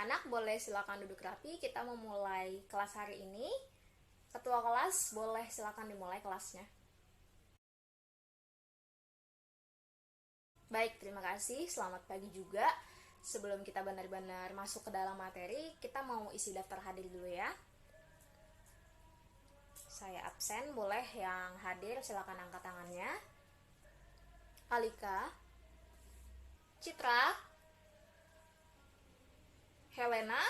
Anak-anak boleh silakan duduk rapi. Kita memulai kelas hari ini. Ketua kelas boleh silakan dimulai kelasnya. Baik, terima kasih. Selamat pagi juga. Sebelum kita benar-benar masuk ke dalam materi, kita mau isi daftar hadir dulu ya. Saya absen, boleh yang hadir silakan angkat tangannya. Alika, Citra, Helena.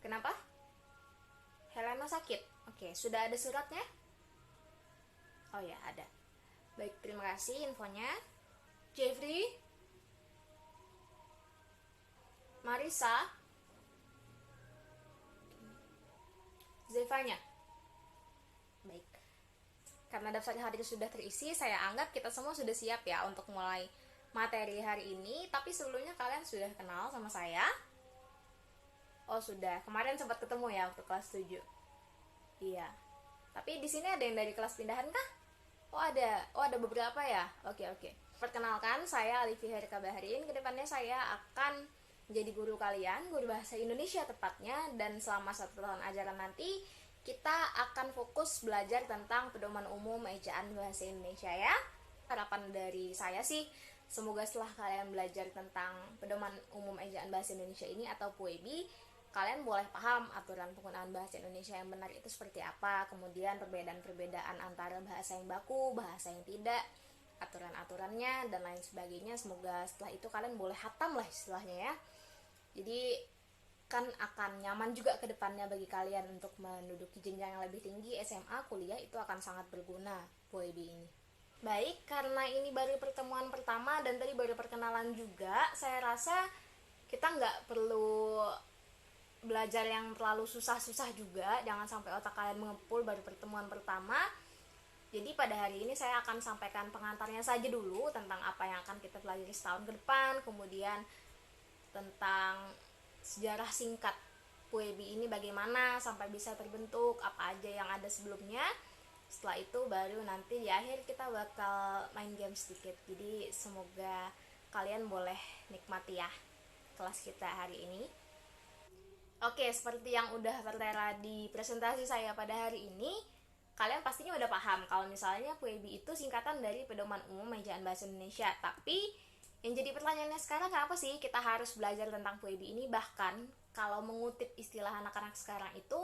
Kenapa? Helena sakit. Oke, sudah ada suratnya? Oh ya, ada. Baik, terima kasih infonya. Jeffrey, Marisa, Zevanya. Baik. Karena daftar hadir sudah terisi, saya anggap kita semua sudah siap ya untuk mulai materi hari ini. Tapi sebelumnya kalian sudah kenal sama saya? Oh sudah, kemarin sempat ketemu ya waktu kelas 7. Iya. Tapi di sini ada yang dari kelas pindahan kah? Oh ada beberapa ya. Oke. Perkenalkan, saya Alifi Herika Baharin. Kedepannya saya akan menjadi guru kalian, guru bahasa Indonesia tepatnya. Dan selama 1 tahun ajaran nanti, kita akan fokus belajar tentang pedoman umum ejaan bahasa Indonesia ya. Harapan dari saya sih, semoga setelah kalian belajar tentang pedoman umum ejaan bahasa Indonesia ini atau PUEB, kalian boleh paham aturan penggunaan bahasa Indonesia yang benar itu seperti apa, kemudian perbedaan-perbedaan antara bahasa yang baku, bahasa yang tidak, aturan-aturannya, dan lain sebagainya. Semoga setelah itu kalian boleh hatam lah istilahnya ya. Jadi kan akan nyaman juga ke depannya bagi kalian untuk menduduki jenjang yang lebih tinggi, SMA, kuliah, itu akan sangat berguna PUEB ini. Baik, karena ini baru pertemuan pertama dan tadi baru perkenalan juga, saya rasa kita nggak perlu belajar yang terlalu susah-susah juga. Jangan sampai otak kalian mengepul baru pertemuan pertama. Jadi pada hari ini saya akan sampaikan pengantarnya saja dulu tentang apa yang akan kita pelajari setahun ke depan. Kemudian tentang sejarah singkat PUEB ini bagaimana sampai bisa terbentuk, apa aja yang ada sebelumnya. Setelah itu baru nanti di akhir kita bakal main game sedikit. Jadi semoga kalian boleh nikmati ya kelas kita hari ini. Oke, seperti yang udah tertera di presentasi saya pada hari ini, kalian pastinya udah paham kalau misalnya PUEB itu singkatan dari Pedoman Umum Ejaan Bahasa Indonesia. Tapi yang jadi pertanyaannya sekarang, kenapa sih kita harus belajar tentang PUEB ini? Bahkan kalau mengutip istilah anak-anak sekarang itu,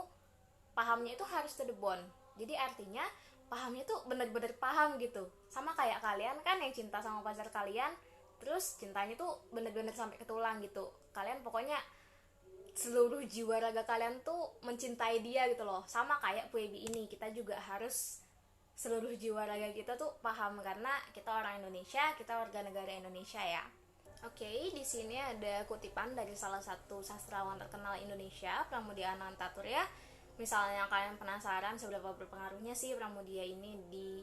pahamnya itu harus to the bone. Jadi artinya pahamnya tuh bener-bener paham gitu. Sama kayak kalian kan yang cinta sama pacar kalian, terus cintanya tuh bener-bener sampai ke tulang gitu. Kalian pokoknya seluruh jiwa raga kalian tuh mencintai dia gitu loh. Sama kayak PUEB ini, kita juga harus seluruh jiwa raga kita tuh paham karena kita orang Indonesia, kita warga negara Indonesia ya. Oke, di sini ada kutipan dari salah satu sastrawan terkenal Indonesia, Pramudia Anantatur ya. Misalnya kalian penasaran seberapa berpengaruhnya sih Pramudia ini di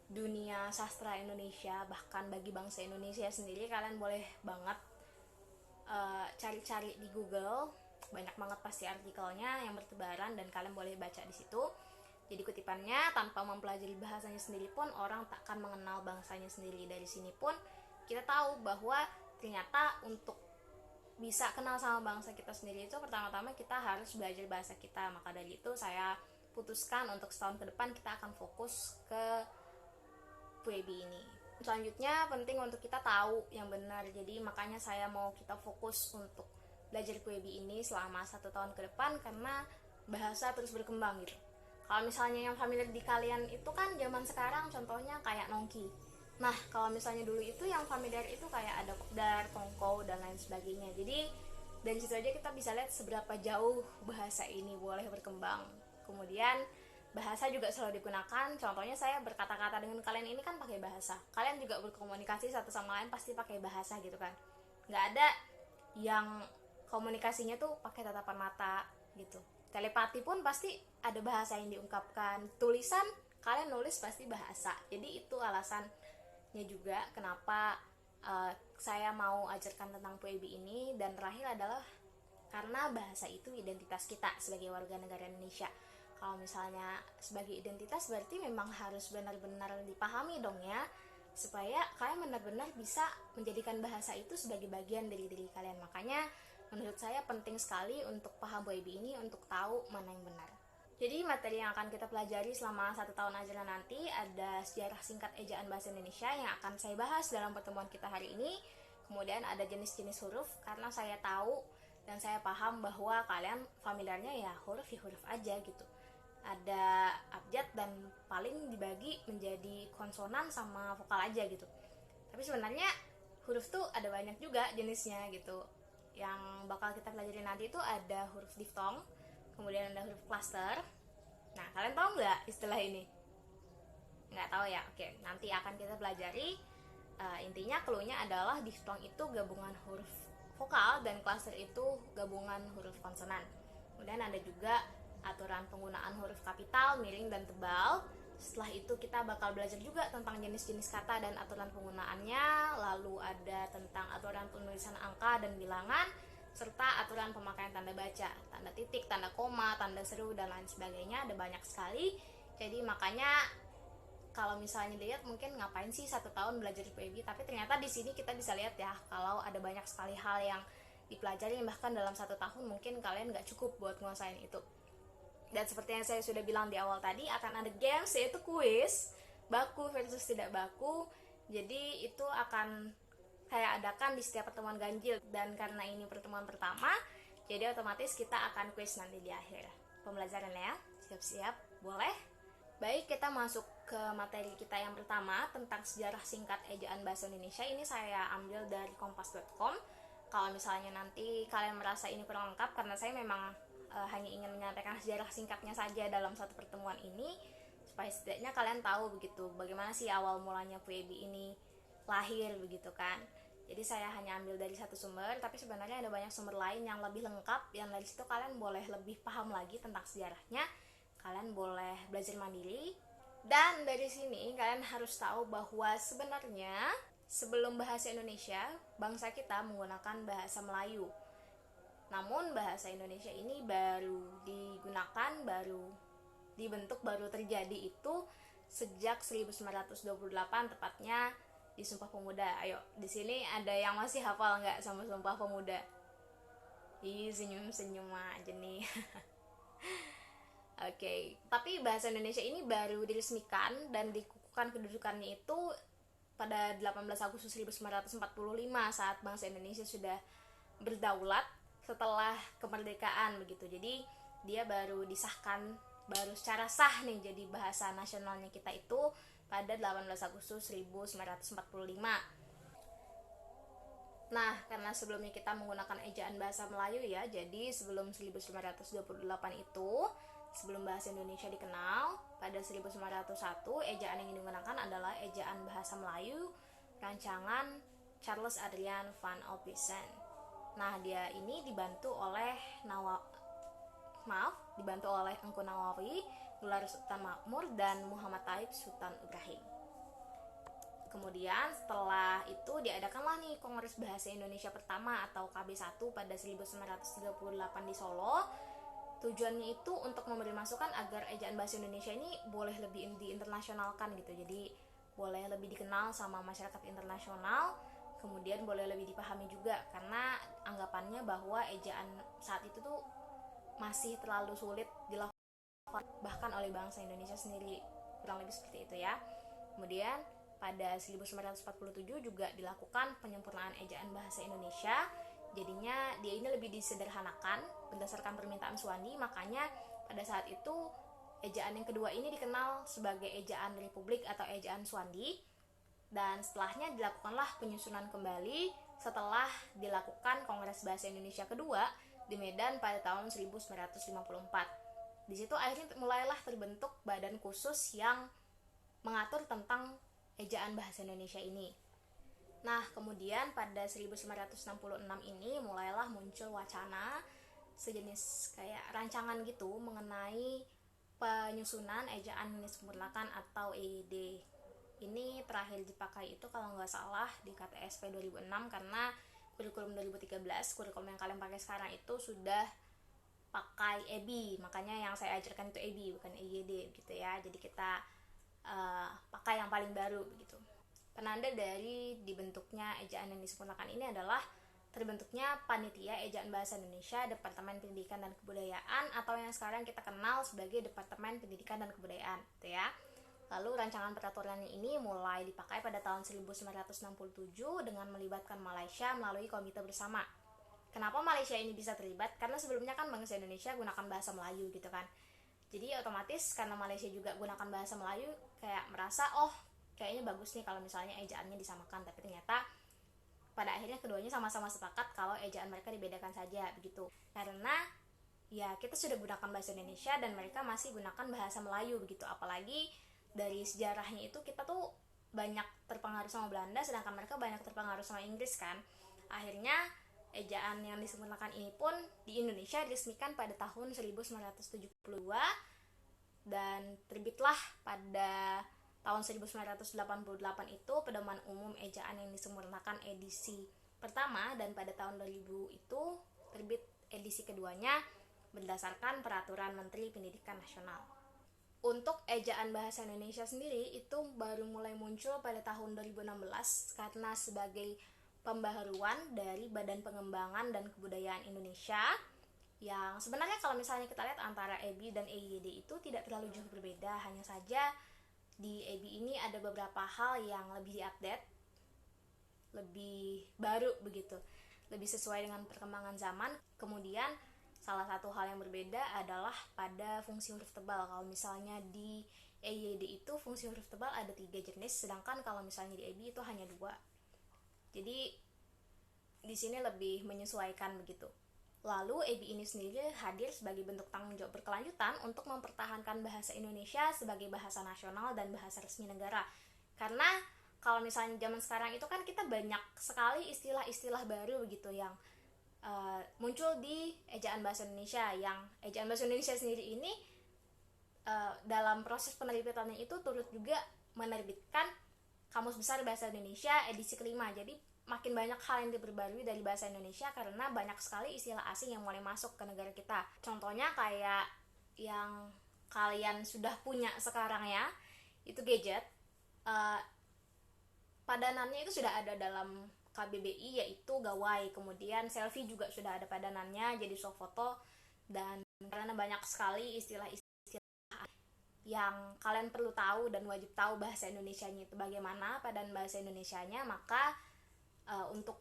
dunia sastra Indonesia, bahkan bagi bangsa Indonesia sendiri, kalian boleh banget cari-cari di Google. Banyak banget pasti artikelnya yang bertebaran dan kalian boleh baca di situ. Jadi kutipannya, tanpa mempelajari bahasanya sendiri pun orang takkan mengenal bangsanya sendiri. Dari sini pun kita tahu bahwa ternyata untuk bisa kenal sama bangsa kita sendiri itu pertama-tama kita harus belajar bahasa kita. Maka dari itu saya putuskan untuk setahun ke depan kita akan fokus ke PUEB ini. Selanjutnya penting untuk kita tahu yang benar. Jadi makanya saya mau kita fokus untuk belajar PUEB ini selama 1 tahun ke depan karena bahasa terus berkembang gitu. Kalau misalnya yang familiar di kalian itu kan zaman sekarang contohnya kayak nongki. Nah kalau misalnya dulu itu yang familiar itu kayak ada kopdar, tongko, dan lain sebagainya. Jadi dari situ aja kita bisa lihat seberapa jauh bahasa ini boleh berkembang. Kemudian bahasa juga selalu digunakan. Contohnya saya berkata-kata dengan kalian ini kan pakai bahasa. Kalian juga berkomunikasi satu sama lain pasti pakai bahasa gitu kan. Nggak ada yang komunikasinya tuh pakai tatapan mata gitu. Telepati pun pasti ada bahasa yang diungkapkan. Tulisan kalian nulis pasti bahasa. Jadi itu alasannya juga kenapa saya mau ajarkan tentang PUEB ini. Dan terakhir adalah karena bahasa itu identitas kita sebagai warga negara Indonesia. Kalau misalnya sebagai identitas berarti memang harus benar-benar dipahami dong ya, supaya kalian benar-benar bisa menjadikan bahasa itu sebagai bagian dari diri kalian. Makanya Menurut saya penting sekali untuk paham WIB ini untuk tahu mana yang benar. Jadi materi yang akan kita pelajari selama 1 tahun ajaran nanti ada sejarah singkat ejaan bahasa Indonesia yang akan saya bahas dalam pertemuan kita hari ini. Kemudian ada jenis-jenis huruf, karena saya tahu dan saya paham bahwa kalian familiarnya ya huruf aja gitu. Ada abjad dan paling dibagi menjadi konsonan sama vokal aja gitu. Tapi sebenarnya huruf tuh ada banyak juga jenisnya gitu. Yang bakal kita pelajari nanti itu ada huruf diftong, kemudian ada huruf cluster. Nah, kalian tahu nggak istilah ini? Nggak tahu ya? Oke, nanti akan kita pelajari. Intinya cluenya adalah diftong itu gabungan huruf vokal dan cluster itu gabungan huruf konsonan. Kemudian ada juga aturan penggunaan huruf kapital, miring, dan tebal. Setelah itu kita bakal belajar juga tentang jenis-jenis kata dan aturan penggunaannya. Lalu ada tentang aturan penulisan angka dan bilangan, serta aturan pemakaian tanda baca, tanda titik, tanda koma, tanda seru, dan lain sebagainya. Ada banyak sekali. Jadi makanya kalau misalnya dilihat mungkin ngapain sih 1 tahun belajar WIB, tapi ternyata di sini kita bisa lihat ya kalau ada banyak sekali hal yang dipelajari, bahkan dalam 1 tahun mungkin kalian nggak cukup buat nguasain itu. Dan seperti yang saya sudah bilang di awal tadi, akan ada games, yaitu kuis baku versus tidak baku. Jadi itu akan saya adakan di setiap pertemuan ganjil, dan karena ini pertemuan pertama, jadi otomatis kita akan kuis nanti di akhir pembelajaran ya. Siap-siap, boleh? Baik, kita masuk ke materi kita yang pertama tentang sejarah singkat ejaan bahasa Indonesia. Ini saya ambil dari kompas.com. Kalau misalnya nanti kalian merasa ini kurang lengkap, karena saya memang hanya ingin menyampaikan sejarah singkatnya saja dalam satu pertemuan ini, supaya setidaknya kalian tahu begitu bagaimana sih awal mulanya WIB ini lahir begitu kan. Jadi saya hanya ambil dari satu sumber, tapi sebenarnya ada banyak sumber lain yang lebih lengkap, yang dari situ kalian boleh lebih paham lagi tentang sejarahnya. Kalian boleh belajar mandiri. Dan dari sini kalian harus tahu bahwa sebenarnya sebelum bahasa Indonesia, bangsa kita menggunakan bahasa Melayu. Namun bahasa Indonesia ini baru digunakan, baru dibentuk, baru terjadi itu sejak 1928, tepatnya di Sumpah Pemuda. Ayo, di sini ada yang masih hafal nggak sama Sumpah Pemuda? Ih, senyum-senyum aja nih. Oke, tapi bahasa Indonesia ini baru diresmikan dan dikukuhkan kedudukannya itu pada 18 Agustus 1945 saat bangsa Indonesia sudah berdaulat setelah kemerdekaan begitu. Jadi dia baru disahkan, baru secara sah nih jadi bahasa nasionalnya kita itu pada 18 Agustus 1945. Nah, karena sebelumnya kita menggunakan ejaan bahasa Melayu ya, jadi sebelum 1928 itu, sebelum bahasa Indonesia dikenal, pada 1901 ejaan yang digunakan adalah ejaan bahasa Melayu rancangan Charles Adrian van Ophuijsen. Nah, dia ini dibantu oleh Tengku Nawawi, Gelar Sultan Makmur, dan Muhammad Taib Sultan Ibrahim. Kemudian setelah itu diadakanlah nih Kongres Bahasa Indonesia pertama atau KB1 pada 1938 di Solo. Tujuannya itu untuk memberi masukan agar ejaan bahasa Indonesia ini boleh lebih diinternasionalkan gitu. Jadi boleh lebih dikenal sama masyarakat internasional, kemudian boleh lebih dipahami juga, karena anggapannya bahwa ejaan saat itu tuh masih terlalu sulit dilakukan bahkan oleh bangsa Indonesia sendiri, kurang lebih seperti itu ya. Kemudian pada 1947 juga dilakukan penyempurnaan ejaan bahasa Indonesia. Jadinya dia ini lebih disederhanakan berdasarkan permintaan Suwandi, makanya pada saat itu ejaan yang kedua ini dikenal sebagai ejaan Republik atau ejaan Suwandi. Dan setelahnya dilakukanlah penyusunan kembali setelah dilakukan Kongres Bahasa Indonesia kedua di Medan pada tahun 1954. Di situ akhirnya mulailah terbentuk badan khusus yang mengatur tentang ejaan bahasa Indonesia ini. Nah, kemudian pada 1966 ini mulailah muncul wacana sejenis kayak rancangan gitu mengenai penyusunan ejaan yang disempurnakan atau EYD. Ini terakhir dipakai itu kalau nggak salah di KTSP 2006, karena kurikulum 2013, kurikulum yang kalian pakai sekarang itu sudah pakai EBI, makanya yang saya ajarkan itu EBI bukan EYD gitu ya. Jadi kita pakai yang paling baru begitu. Penanda dari dibentuknya ejaan yang disempurnakan ini adalah terbentuknya Panitia Ejaan Bahasa Indonesia Departemen Pendidikan dan Kebudayaan atau yang sekarang kita kenal sebagai Departemen Pendidikan dan Kebudayaan, gitu ya. Lalu rancangan peraturan ini mulai dipakai pada tahun 1967 dengan melibatkan Malaysia melalui komite bersama. Kenapa Malaysia ini bisa terlibat? Karena sebelumnya kan bangsa Indonesia gunakan bahasa Melayu gitu kan. Jadi otomatis karena Malaysia juga gunakan bahasa Melayu, kayak merasa kayaknya bagus nih kalau misalnya ejaannya disamakan. Tapi ternyata pada akhirnya keduanya sama-sama sepakat kalau ejaan mereka dibedakan saja begitu. Karena ya kita sudah gunakan bahasa Indonesia dan mereka masih gunakan bahasa Melayu begitu. Apalagi dari sejarahnya itu kita tuh banyak terpengaruh sama Belanda, sedangkan mereka banyak terpengaruh sama Inggris kan. Akhirnya ejaan yang disempurnakan ini pun di Indonesia diresmikan pada tahun 1972 dan terbitlah pada tahun 1988 itu Pedoman Umum Ejaan yang disempurnakan edisi pertama, dan pada tahun 2000 itu terbit edisi keduanya berdasarkan Peraturan Menteri Pendidikan Nasional. Untuk ejaan bahasa Indonesia sendiri itu baru mulai muncul pada tahun 2016 karena sebagai pembaharuan dari Badan Pengembangan dan Kebudayaan Indonesia, yang sebenarnya kalau misalnya kita lihat antara EBI dan EYD itu tidak terlalu jauh berbeda, hanya saja di EBI ini ada beberapa hal yang lebih diupdate, lebih baru begitu, lebih sesuai dengan perkembangan zaman. Kemudian salah satu hal yang berbeda adalah pada fungsi huruf tebal. Kalau misalnya di EYD itu fungsi huruf tebal ada 3 jenis, sedangkan kalau misalnya di EBI itu hanya 2. Jadi di sini lebih menyesuaikan begitu. Lalu EBI ini sendiri hadir sebagai bentuk tanggung jawab berkelanjutan untuk mempertahankan bahasa Indonesia sebagai bahasa nasional dan bahasa resmi negara. Karena kalau misalnya zaman sekarang itu kan kita banyak sekali istilah-istilah baru begitu yang muncul di ejaan bahasa Indonesia. Yang ejaan bahasa Indonesia sendiri ini dalam proses penerbitannya itu turut juga menerbitkan Kamus Besar Bahasa Indonesia edisi kelima. Jadi makin banyak hal yang diperbarui dari bahasa Indonesia karena banyak sekali istilah asing yang mulai masuk ke negara kita. Contohnya kayak yang kalian sudah punya sekarang ya, itu gadget. Padanannya itu sudah ada dalam KBBI, yaitu gawai. Kemudian selfie juga sudah ada padanannya, jadi swafoto. Dan karena banyak sekali istilah-istilah yang kalian perlu tahu dan wajib tahu bahasa Indonesianya itu bagaimana, padan bahasa Indonesianya, maka untuk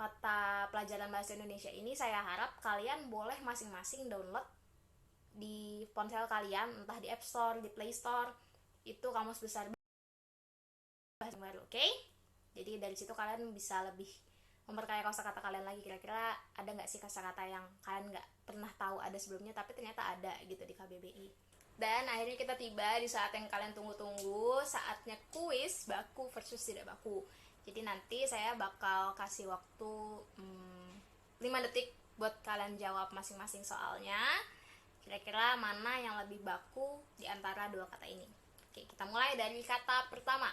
mata pelajaran bahasa Indonesia ini saya harap kalian boleh masing-masing download di ponsel kalian, entah di App Store, di Play Store, itu Kamus Besar Bahasa Baru, oke? Jadi dari situ kalian bisa lebih memperkaya kosakata kalian lagi. Kira-kira ada nggak sih kosakata yang kalian nggak pernah tahu ada sebelumnya tapi ternyata ada gitu di KBBI. Dan akhirnya kita tiba di saat yang kalian tunggu-tunggu, saatnya kuis baku versus tidak baku. Jadi nanti saya bakal kasih waktu 5 detik buat kalian jawab masing-masing soalnya. Kira-kira mana yang lebih baku di antara dua kata ini. Oke, kita mulai dari kata pertama.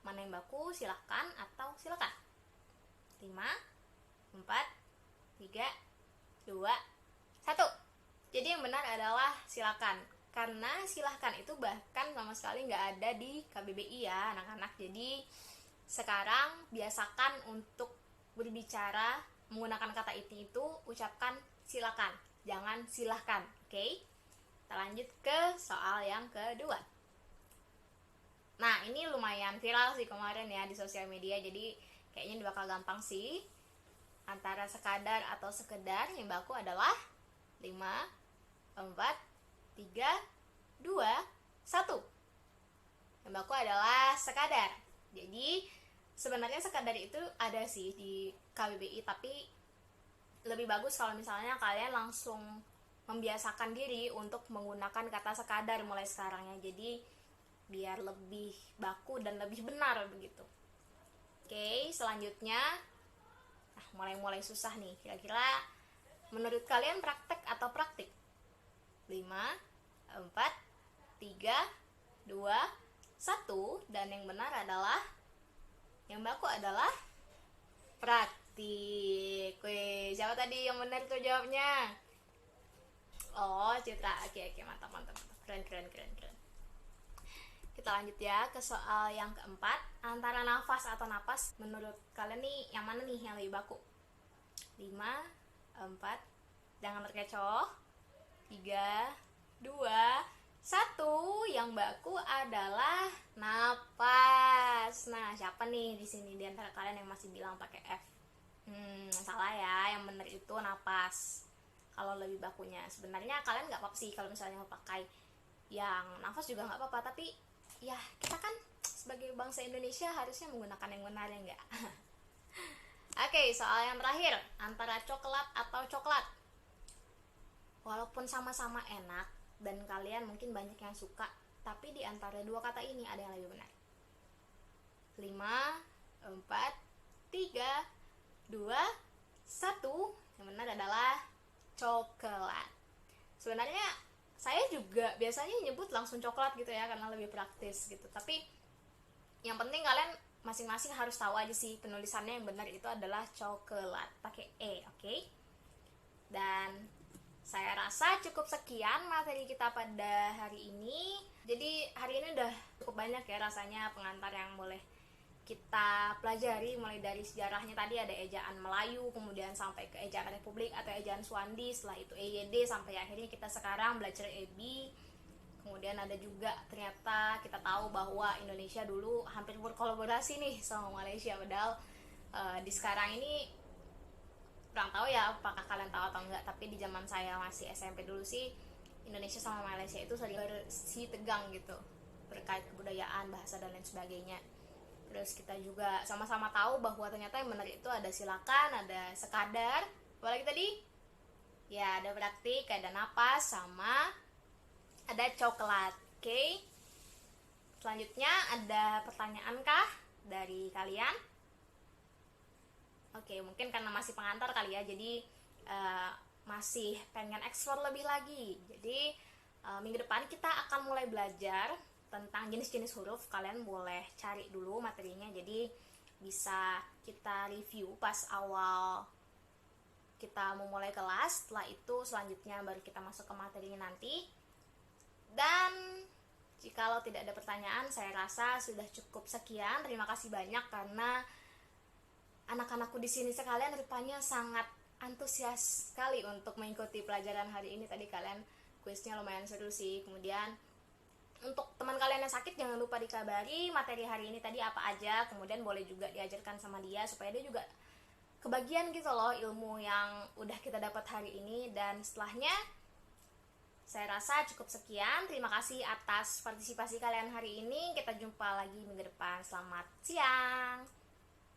Mana yang baku? Silahkan atau silakan. 5, 4, 3, 2, 1. Jadi yang benar adalah silakan. Karena silahkan itu bahkan sama sekali nggak ada di KBBI ya anak-anak. Jadi sekarang biasakan untuk berbicara menggunakan kata itu ucapkan silakan, jangan silahkan, oke? Kita lanjut ke soal yang kedua. Nah, ini lumayan viral sih kemarin ya di sosial media, jadi kayaknya bakal gampang sih. Antara sekadar atau sekedar, yang baku adalah 5, 4, 3, 2, 1. Yang baku adalah sekadar. Jadi sebenarnya sekadar itu ada sih di KBBI, tapi lebih bagus kalau misalnya kalian langsung membiasakan diri untuk menggunakan kata sekadar mulai sekarang ya. Jadi biar lebih baku dan lebih benar begitu. Oke, selanjutnya mulai susah nih. Kira-kira menurut kalian praktek atau praktik? 5, 4, 3, 2, 1. Dan yang benar adalah, yang baku adalah praktik. Wih, siapa tadi yang benar tuh jawabnya? Oh, Citra. Oke, mantap. Keren. Kita lanjut ya ke soal yang keempat. Antara nafas atau napas, menurut kalian nih yang mana nih yang lebih baku? 5, 4, jangan terkecoh. 3, 2, 1. Yang baku adalah napas. Nah, siapa nih di sini di antara kalian yang masih bilang pakai F? Salah ya, yang benar itu napas. Kalau lebih bakunya, sebenarnya kalian nggak apa-apa sih kalau misalnya mau pakai yang nafas juga nggak apa-apa, tapi ya kita kan sebagai bangsa Indonesia harusnya menggunakan yang benar ya enggak. Oke, soal yang terakhir, antara coklat atau coklat. Walaupun sama-sama enak dan kalian mungkin banyak yang suka, tapi di antara dua kata ini ada yang lebih benar. 5, 4, 3, 2, 1. Yang benar adalah coklat. Sebenarnya saya juga biasanya nyebut langsung coklat gitu ya, karena lebih praktis gitu. Tapi yang penting kalian masing-masing harus tahu aja sih penulisannya yang benar itu adalah coklat, pakai E, oke? Dan saya rasa cukup sekian materi kita pada hari ini. Jadi hari ini udah cukup banyak ya rasanya pengantar yang boleh kita pelajari, mulai dari sejarahnya tadi ada ejaan Melayu, kemudian sampai ke ejaan Republik atau ejaan Swandi, setelah itu EYD, sampai akhirnya kita sekarang belajar EBI. Kemudian ada juga ternyata kita tahu bahwa Indonesia dulu hampir berkolaborasi nih sama Malaysia, padahal di sekarang ini kurang tahu ya apakah kalian tahu atau enggak, tapi di zaman saya masih SMP dulu sih Indonesia sama Malaysia itu sering bersih tegang gitu berkait kebudayaan, bahasa dan lain sebagainya. Terus kita juga sama-sama tahu bahwa ternyata yang benar itu ada silakan, ada sekadar, apalagi tadi? Ya, ada praktik, ada napas, sama ada coklat. Oke. Selanjutnya ada pertanyaan kah dari kalian? Oke, mungkin karena masih pengantar kali ya, jadi masih pengen eksplor lebih lagi. Jadi minggu depan kita akan mulai belajar tentang jenis-jenis huruf. Kalian boleh cari dulu materinya, jadi bisa kita review pas awal kita mau mulai kelas. Setelah itu selanjutnya baru kita masuk ke materinya nanti. Dan jikalau tidak ada pertanyaan, saya rasa sudah cukup sekian. Terima kasih banyak karena anak-anakku di sini sekalian rupanya sangat antusias sekali untuk mengikuti pelajaran hari ini. Tadi kalian kuisnya lumayan seru sih. Kemudian untuk teman kalian yang sakit jangan lupa dikabari materi hari ini tadi apa aja, kemudian boleh juga diajarkan sama dia supaya dia juga kebagian gitu loh ilmu yang udah kita dapat hari ini. Dan setelahnya saya rasa cukup sekian. Terima kasih atas partisipasi kalian hari ini. Kita jumpa lagi minggu depan. Selamat siang.